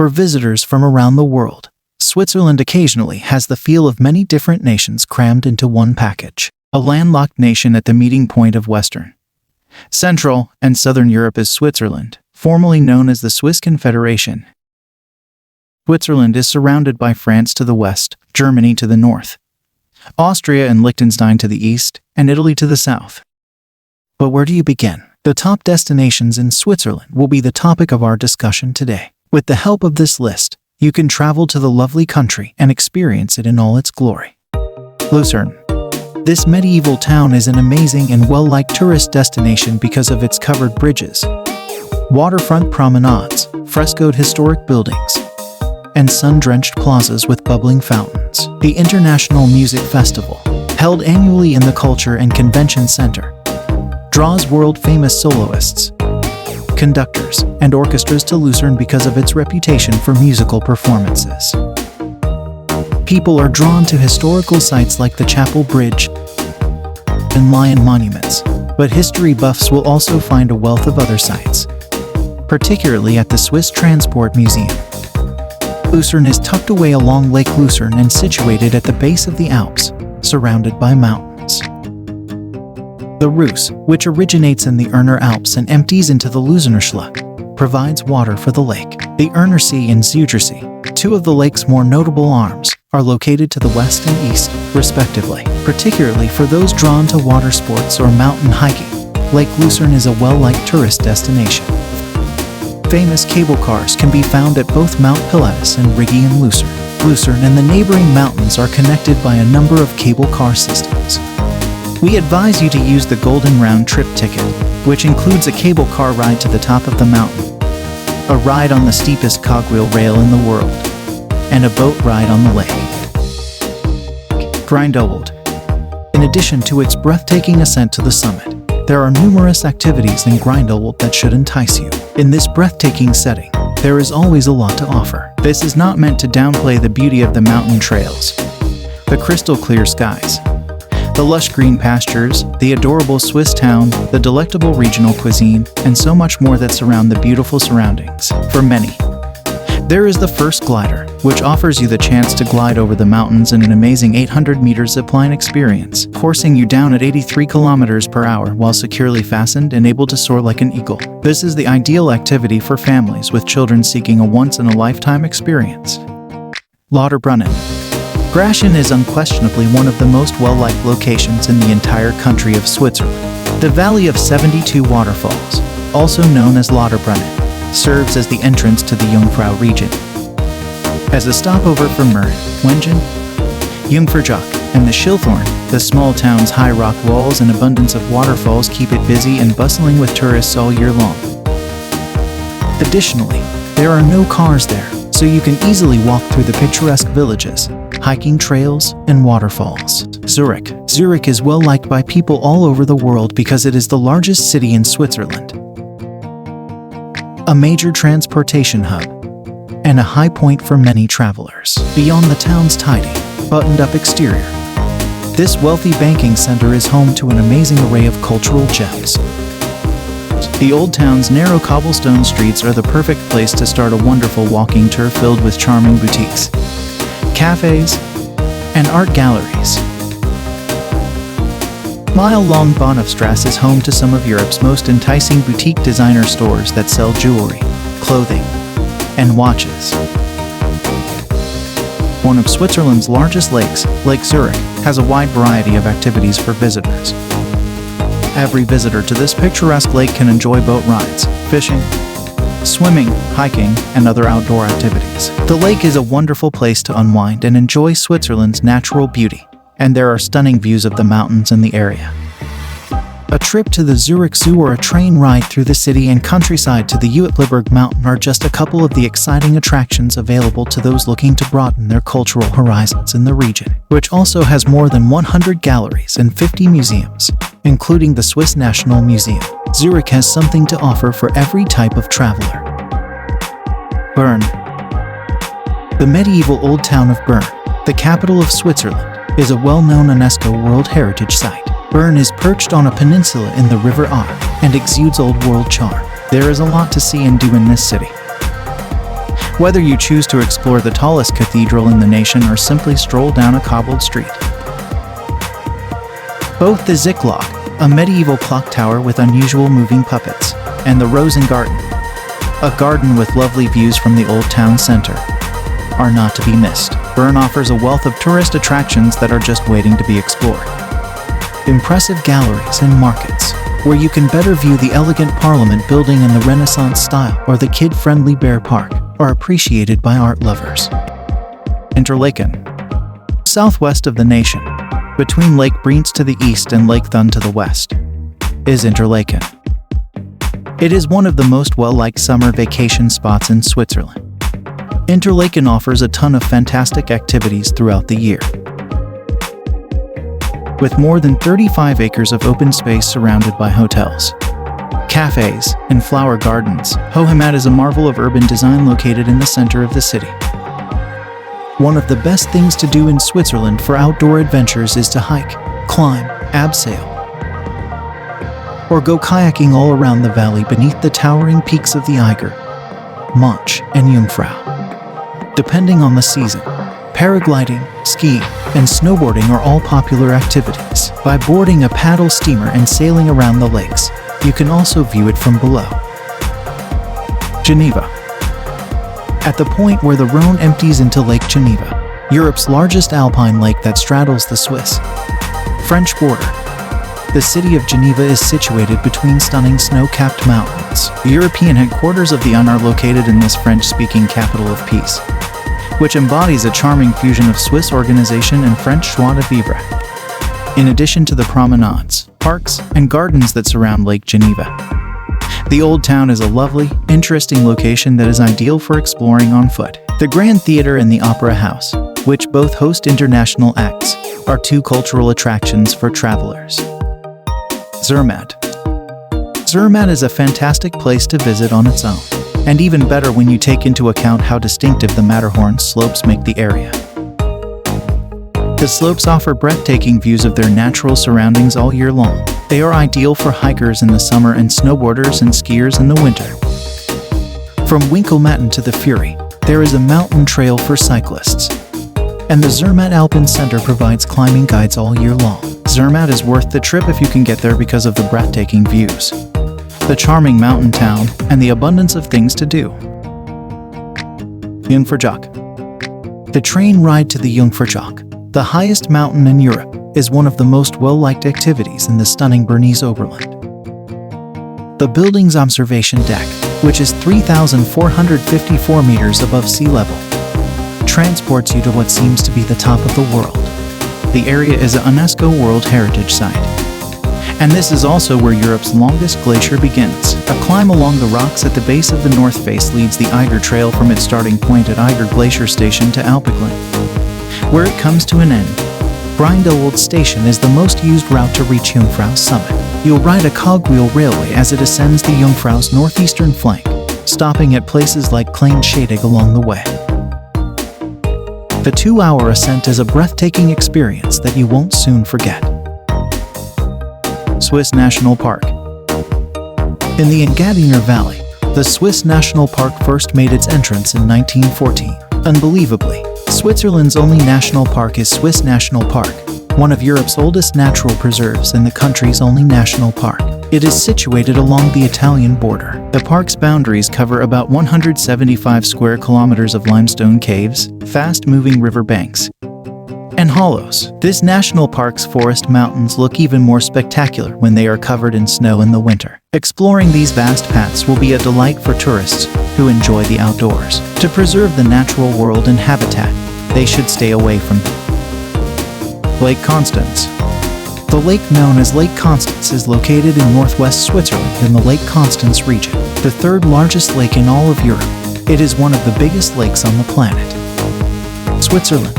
For visitors from around the world, Switzerland occasionally has the feel of many different nations crammed into one package. A landlocked nation at the meeting point of Western, Central, and Southern Europe is Switzerland, formerly known as the Swiss Confederation. Switzerland is surrounded by France to the west, Germany to the north, Austria and Liechtenstein to the east, and Italy to the south. But where do you begin? The top destinations in Switzerland will be the topic of our discussion today. With the help of this list, you can travel to the lovely country and experience it in all its glory. Lucerne. This medieval town is an amazing and well-liked tourist destination because of its covered bridges, waterfront promenades, frescoed historic buildings, and sun-drenched plazas with bubbling fountains. The International Music Festival, held annually in the Culture and Convention Center, draws world-famous soloists, conductors, and orchestras to Lucerne because of its reputation for musical performances. People are drawn to historical sites like the Chapel Bridge and Lion monuments, but history buffs will also find a wealth of other sites, particularly at the Swiss Transport Museum. Lucerne is tucked away along Lake Lucerne and situated at the base of the Alps, surrounded by mountains. The Reuss, which originates in the Erner Alps and empties into the Luzerner Schlucht, provides water for the lake. The Erner See and Zugersee, two of the lake's more notable arms, are located to the west and east, respectively. Particularly for those drawn to water sports or mountain hiking, Lake Lucerne is a well-liked tourist destination. Famous cable cars can be found at both Mount Pilatus and Rigi in Lucerne. Lucerne and the neighboring mountains are connected by a number of cable car systems. We advise you to use the Golden Round Trip ticket, which includes a cable car ride to the top of the mountain, a ride on the steepest cogwheel rail in the world, and a boat ride on the lake. Grindelwald. In addition to its breathtaking ascent to the summit, there are numerous activities in Grindelwald that should entice you. In this breathtaking setting, there is always a lot to offer. This is not meant to downplay the beauty of the mountain trails, the crystal clear skies, the lush green pastures, the adorable Swiss town, the delectable regional cuisine, and so much more that surround the beautiful surroundings. For many, there is the first glider, which offers you the chance to glide over the mountains in an amazing 800-meter zipline experience, coursing you down at 83 kilometers per hour while securely fastened and able to soar like an eagle. This is the ideal activity for families with children seeking a once-in-a-lifetime experience. Lauterbrunnen. Graschen is unquestionably one of the most well-liked locations in the entire country of Switzerland. The Valley of 72 Waterfalls, also known as Lauterbrunnen, serves as the entrance to the Jungfrau region. As a stopover for Mürren, Wengen, Jungfraujoch, and the Schilthorn, the small town's high rock walls and abundance of waterfalls keep it busy and bustling with tourists all year long. Additionally, there are no cars there, so you can easily walk through the picturesque villages, hiking trails, and waterfalls. Zurich. Zurich is well liked by people all over the world because it is the largest city in Switzerland, a major transportation hub, and a high point for many travelers. Beyond the town's tidy, buttoned-up exterior, this wealthy banking center is home to an amazing array of cultural gems. The old town's narrow cobblestone streets are the perfect place to start a wonderful walking tour filled with charming boutiques, cafes, and art galleries. Mile-long Bahnhofstrasse is home to some of Europe's most enticing boutique designer stores that sell jewelry, clothing, and watches. One of Switzerland's largest lakes, Lake Zurich, has a wide variety of activities for visitors. Every visitor to this picturesque lake can enjoy boat rides, fishing, swimming, hiking, and other outdoor activities. The lake is a wonderful place to unwind and enjoy Switzerland's natural beauty, and there are stunning views of the mountains in the area. A trip to the Zurich Zoo or a train ride through the city and countryside to the Uetliberg Mountain are just a couple of the exciting attractions available to those looking to broaden their cultural horizons in the region, which also has more than 100 galleries and 50 museums, including the Swiss National Museum. Zurich has something to offer for every type of traveler. Bern. The medieval old town of Bern, the capital of Switzerland, is a well-known UNESCO World Heritage Site. Bern is perched on a peninsula in the River Aar and exudes old-world charm. There is a lot to see and do in this city. Whether you choose to explore the tallest cathedral in the nation or simply stroll down a cobbled street. Both the Ziklock, a medieval clock tower with unusual moving puppets, and the Rosengarten, a garden with lovely views from the old town center, are not to be missed. Bern offers a wealth of tourist attractions that are just waiting to be explored. Impressive galleries and markets, where you can better view the elegant Parliament building in the Renaissance style or the kid-friendly Bear Park, are appreciated by art lovers. Interlaken. Southwest of the nation, between Lake Breentz to the east and Lake Thun to the west, is Interlaken. It is one of the most well-liked summer vacation spots in Switzerland. Interlaken offers a ton of fantastic activities throughout the year. With more than 35 acres of open space surrounded by hotels, cafes, and flower gardens, Hoheimat is a marvel of urban design located in the center of the city. One of the best things to do in Switzerland for outdoor adventures is to hike, climb, abseil, or go kayaking all around the valley beneath the towering peaks of the Eiger, Mönch, and Jungfrau. Depending on the season, paragliding, skiing, and snowboarding are all popular activities. By boarding a paddle steamer and sailing around the lakes, you can also view it from below. Geneva. At the point where the Rhone empties into Lake Geneva, Europe's largest alpine lake that straddles the Swiss-French border, the city of Geneva is situated between stunning snow-capped mountains. The European headquarters of the UN are located in this French-speaking capital of peace, which embodies a charming fusion of Swiss organization and French joie de vivre. In addition to the promenades, parks, and gardens that surround Lake Geneva, the Old Town is a lovely, interesting location that is ideal for exploring on foot. The Grand Theatre and the Opera House, which both host international acts, are two cultural attractions for travelers. Zermatt. Zermatt is a fantastic place to visit on its own, and even better when you take into account how distinctive the Matterhorn slopes make the area. The slopes offer breathtaking views of their natural surroundings all year long. They are ideal for hikers in the summer and snowboarders and skiers in the winter. From Winkelmatten to the Fury, there is a mountain trail for cyclists, and the Zermatt Alpine Center provides climbing guides all year long. Zermatt is worth the trip if you can get there because of the breathtaking views, the charming mountain town, and the abundance of things to do. Jungfraujoch. The train ride to the Jungfraujoch, the highest mountain in Europe, is one of the most well-liked activities in the stunning Bernese Oberland. The building's observation deck, which is 3,454 meters above sea level, transports you to what seems to be the top of the world. The area is a UNESCO World Heritage Site. And this is also where Europe's longest glacier begins. A climb along the rocks at the base of the North Face leads the Eiger Trail from its starting point at Eiger Glacier Station to Alpiglen, where it comes to an end. Grindelwald Station is the most used route to reach Jungfrau's summit. You'll ride a cogwheel railway as it ascends the Jungfrau's northeastern flank, stopping at places like Kleinschädig along the way. The 2-hour ascent is a breathtaking experience that you won't soon forget. Swiss National Park. In the Engadiner Valley, the Swiss National Park first made its entrance in 1914. Unbelievably, Switzerland's only national park is Swiss National Park, one of Europe's oldest natural preserves and the country's only national park. It is situated along the Italian border. The park's boundaries cover about 175 square kilometers of limestone caves, fast-moving river banks, and hollows. This national park's forest mountains look even more spectacular when they are covered in snow in the winter. Exploring these vast paths will be a delight for tourists who enjoy the outdoors. To preserve the natural world and habitat, they should stay away from Lake Constance. The lake known as Lake Constance is located in northwest Switzerland in the Lake Constance region, the third largest lake in all of Europe. It is one of the biggest lakes on the planet. Switzerland,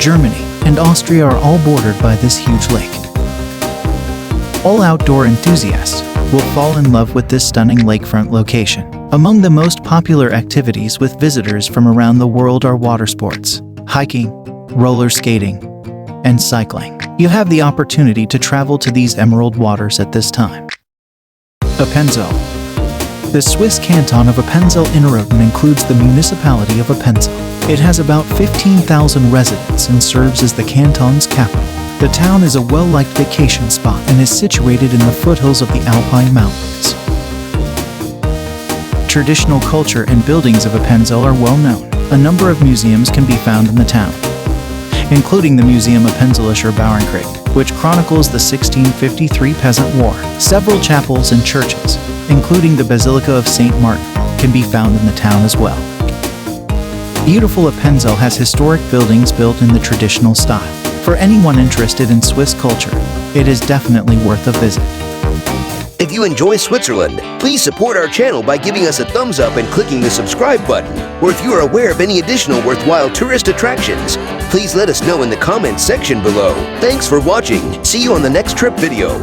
Germany, and Austria are all bordered by this huge lake. All outdoor enthusiasts will fall in love with this stunning lakefront location. Among the most popular activities with visitors from around the world are water sports, hiking, roller skating, and cycling. You have the opportunity to travel to these emerald waters at this time. Appenzell. The Swiss canton of Appenzell-Innerrhoden includes the municipality of Appenzell. It has about 15,000 residents and serves as the canton's capital. The town is a well-liked vacation spot and is situated in the foothills of the Alpine Mountains. Traditional culture and buildings of Appenzell are well known. A number of museums can be found in the town, including the Museum Appenzellischer Bauernkrieg, which chronicles the 1653 Peasant War. Several chapels and churches, including the Basilica of St. Martin, can be found in the town as well. Beautiful Appenzell has historic buildings built in the traditional style. For anyone interested in Swiss culture, it is definitely worth a visit. If you enjoy Switzerland, please support our channel by giving us a thumbs up and clicking the subscribe button. Or if you are aware of any additional worthwhile tourist attractions, please let us know in the comments section below. Thanks for watching. See you on the next trip video.